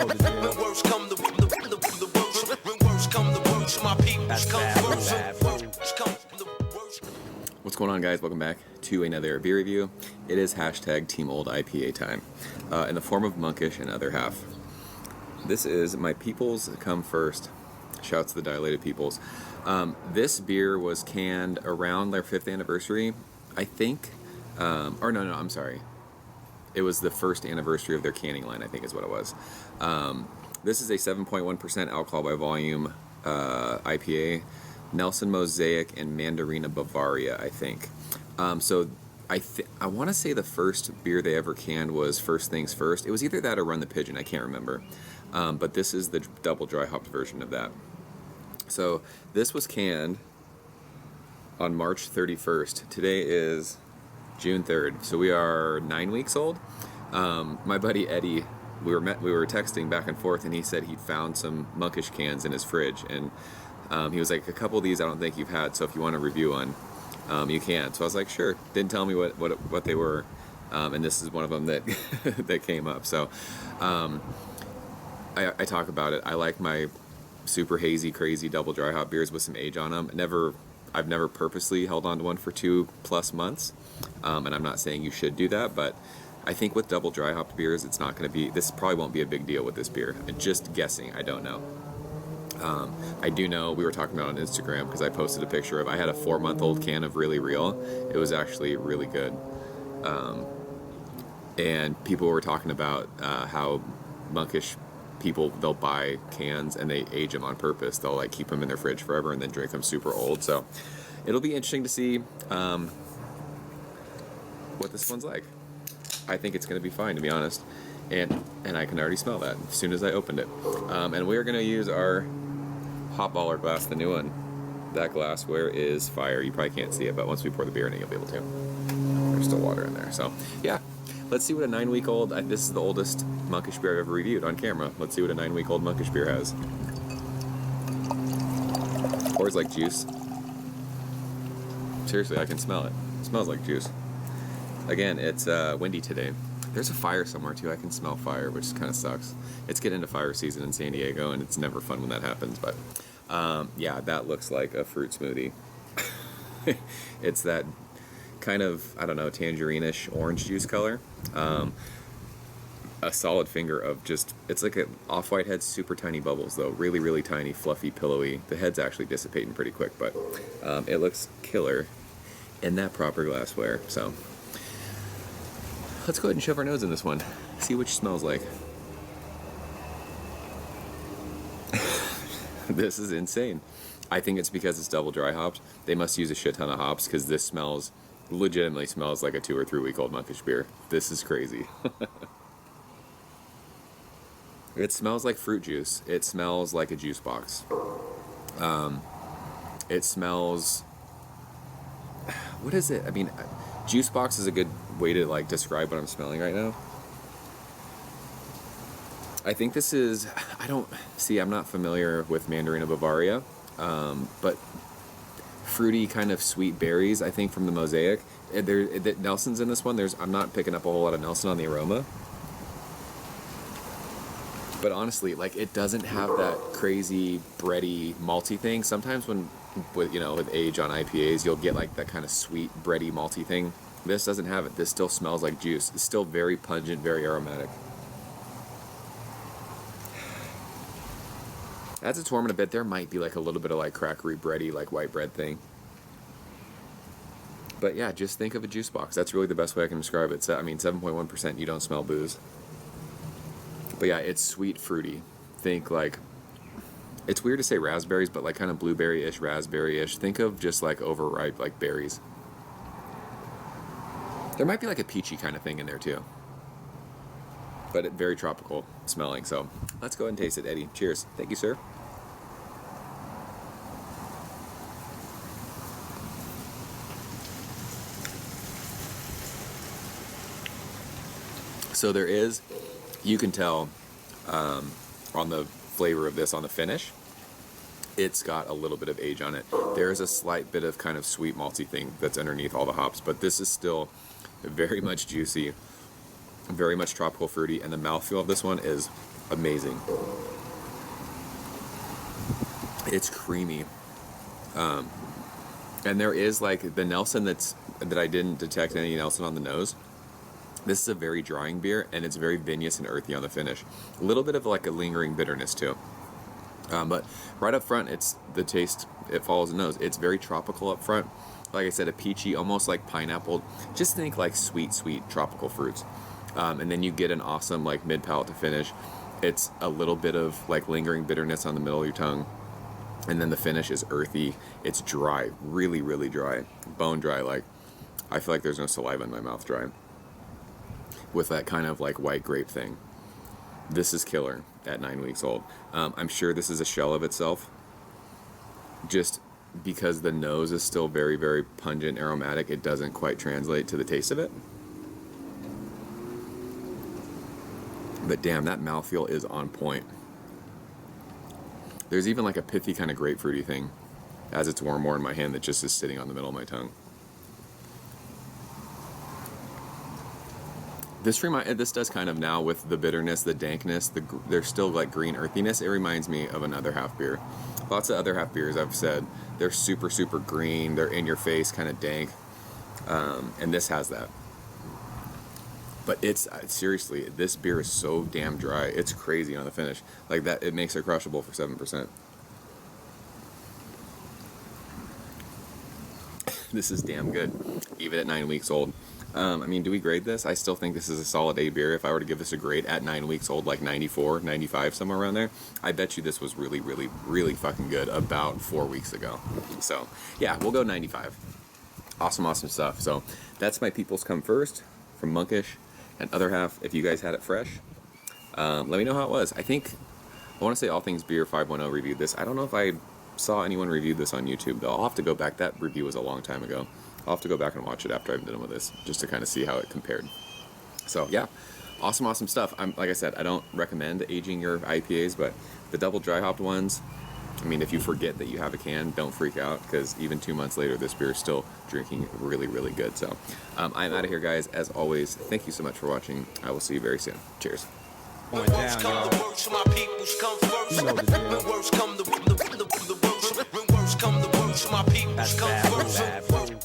know the deal. When worse come the worst. When worse come the worst, my peoples come first. Worst come the worst. What's going on, guys? Welcome back to another beer review. It is hashtag Team Old IPA time, in the form of Monkish and Other Half. This is my peoples come first. Shouts to the dilated peoples. This beer was canned around their 5th anniversary, I think. I'm sorry. It was the first anniversary of their canning line, I think is what it was. This is a 7.1% alcohol by volume IPA. Nelson Mosaic and Mandarina Bavaria, I think. So I want to say the first beer they ever canned was First Things First. It was either that or Run the Pigeon, I can't remember. But this is the double dry hopped version of that. So this was canned on March 31st. Today is June 3rd. So we are 9 weeks old. My buddy Eddie, we were texting back and forth, and he said he'd found some Monkish cans in his fridge, and he was like, a couple of these I don't think you've had, so if you want to review one, you can. So I was like, sure. Didn't tell me what they were, and this is one of them that that came up. So I talk about it. I like my super hazy, crazy double dry hop beers with some age on them. I've never purposely held on to one for 2+ months, and I'm not saying you should do that, but I think with double dry hopped beers, it's not going to be. This probably won't be a big deal with this beer. Just guessing. I don't know. I do know we were talking about it on Instagram because I posted a picture of, I had a 4-month-old can of Really Real. It was actually really good. And people were talking about how Monkish people, they'll buy cans and they age them on purpose. They'll like keep them in their fridge forever and then drink them super old. So it'll be interesting to see what this one's like. I think it's going to be fine, to be honest. And I can already smell that as soon as I opened it. And we are going to use our hot baller glass, the new one. That glassware is fire. You probably can't see it, but once we pour the beer in it, you'll be able to. There's still water in there. So, yeah. Let's see what a 9-week-old... This is the oldest Monkish beer I've ever reviewed on camera. Let's see what a 9-week-old Monkish beer has. Pours like juice. Seriously, I can smell it. It smells like juice. Again, it's windy today. There's a fire somewhere, too. I can smell fire, which kind of sucks. It's getting into fire season in San Diego, and it's never fun when that happens. But, yeah, that looks like a fruit smoothie. It's that kind of, I don't know, tangerine-ish orange juice color. A solid finger of just, it's like an off-white head, super tiny bubbles, though. Really, really tiny, fluffy, pillowy. The head's actually dissipating pretty quick, but it looks killer in that proper glassware. So let's go ahead and shove our nose in this one. See what it smells like. This is insane. I think it's because it's double dry hopped. They must use a shit ton of hops because this legitimately smells like a 2 or 3 week old Monkish beer. This is crazy. It smells like fruit juice. It smells like a juice box. It smells... What is it? I mean, juice box is a good way to like describe what I'm smelling right now. I think this is... I'm not familiar with Mandarina Bavaria, but fruity kind of sweet berries, I think, from the Mosaic. Nelson's in this one. I'm not picking up a whole lot of Nelson on the aroma. But honestly, like, it doesn't have that crazy bready malty thing. Sometimes with age on IPAs, you'll get like that kind of sweet bready malty thing. This doesn't have it. This still smells like juice. It's still very pungent, very aromatic. As it's warming a bit, there might be like a little bit of like crackery, bready, like white bread thing. But yeah, just think of a juice box. That's really the best way I can describe it. 7.1%, you don't smell booze. But yeah, it's sweet, fruity. Think like, it's weird to say raspberries, but like kind of blueberry-ish, raspberry-ish. Think of just like overripe like berries. There might be like a peachy kind of thing in there too. But very tropical smelling. So let's go ahead and taste it, Eddie. Cheers. Thank you, sir. So there is, you can tell on the flavor of this, on the finish, it's got a little bit of age on it. There's a slight bit of kind of sweet malty thing that's underneath all the hops, but this is still very much juicy, very much tropical fruity, and the mouthfeel of this one is amazing. It's creamy. And there is like the Nelson that I didn't detect any Nelson on the nose. This is a very drying beer, and it's very vinous and earthy on the finish. A little bit of like a lingering bitterness too. But right up front, it's the taste, it follows the nose. It's very tropical up front. Like I said, a peachy, almost like pineapple. Just think like sweet, sweet tropical fruits. And then you get an awesome like mid palate to finish. It's a little bit of like lingering bitterness on the middle of your tongue. And then the finish is earthy. It's dry, really, really dry. Bone dry, like I feel like there's no saliva in my mouth dry. With that kind of like white grape thing. This is killer at 9 weeks old. I'm sure this is a shell of itself. Just because the nose is still very, very pungent, aromatic, it doesn't quite translate to the taste of it. But damn, that mouthfeel is on point. There's even like a pithy kind of grapefruity thing as it's warm more in my hand that just is sitting on the middle of my tongue. This does kind of now with the bitterness, the dankness, there's still like green earthiness. It reminds me of another half beer. Lots of other half beers I've said, they're super, super green. They're in your face, kind of dank. And this has that. But it's, seriously, this beer is so damn dry. It's crazy on the finish. Like that, it makes it crushable for 7%. This is damn good, even at 9 weeks old. I mean, do we grade this? I still think this is a solid A beer. If I were to give this a grade at 9 weeks old, like 94, 95, somewhere around there, I bet you this was really, really, really fucking good about 4 weeks ago. So, yeah, we'll go 95. Awesome, awesome stuff. So, that's my People's Come First from Monkish and Other Half. If you guys had it fresh, let me know how it was. I want to say All Things Beer 510 reviewed this. I don't know if I saw anyone review this on YouTube, though. I'll have to go back. That review was a long time ago. I'll have to go back and watch it after I'm done with this, just to kind of see how it compared. So yeah, awesome, awesome stuff. Like I said, I don't recommend aging your IPAs, but the double dry hopped ones, I mean, if you forget that you have a can, don't freak out, because even 2 months later, this beer is still drinking really, really good. So I'm out of here, guys. As always, thank you so much for watching. I will see you very soon. Cheers. When words come, the worst, my peoples come first. When words come, the worst come, the worst, my peoples come first.